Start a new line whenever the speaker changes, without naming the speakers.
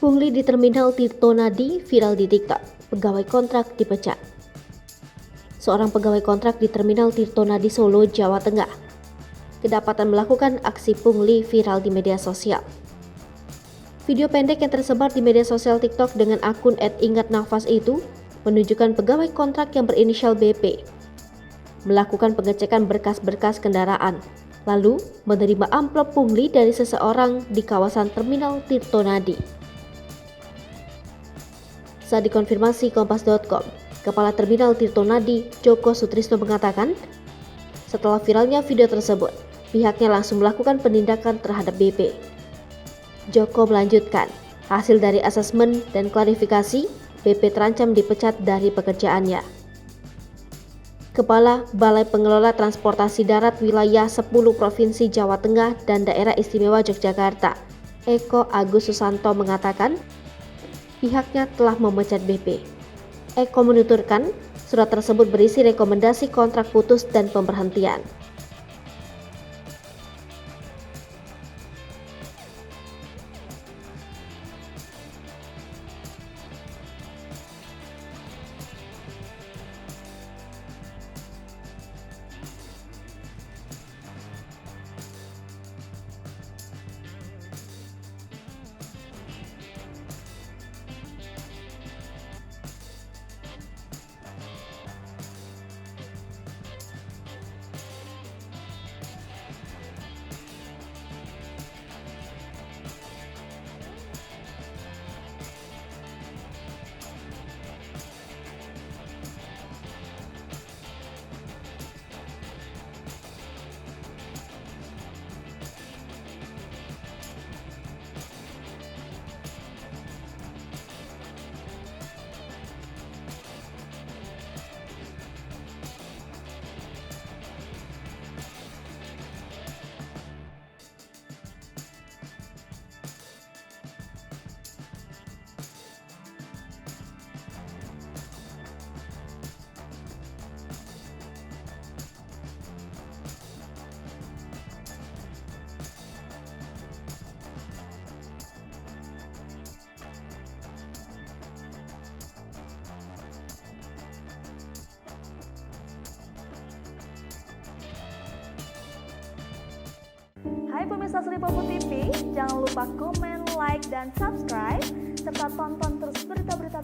Pungli di Terminal Tirtonadi viral di TikTok, pegawai kontrak dipecat. Seorang pegawai kontrak di Terminal Tirtonadi Solo, Jawa Tengah, kedapatan melakukan aksi pungli viral di media sosial. Video pendek yang tersebar di media sosial TikTok dengan akun @ingatnafas itu menunjukkan pegawai kontrak yang berinisial BP melakukan pengecekan berkas-berkas kendaraan, lalu menerima amplop pungli dari seseorang di kawasan Terminal Tirtonadi. Saat dikonfirmasi Kompas.com, Kepala Terminal Tirtonadi, Joko Sutrisno mengatakan, setelah viralnya video tersebut, pihaknya langsung melakukan penindakan terhadap BP. Joko melanjutkan, hasil dari asesmen dan klarifikasi, BP terancam dipecat dari pekerjaannya. Kepala Balai Pengelola Transportasi Darat Wilayah 10 Provinsi Jawa Tengah dan Daerah Istimewa Yogyakarta, Eko Agus Susanto mengatakan, pihaknya telah memecat BP. Eko menuturkan, surat tersebut berisi rekomendasi kontrak putus dan pemberhentian.
Hai pemirsa Sri Popo TV, jangan lupa komen, like, dan subscribe, serta tonton terus berita-berita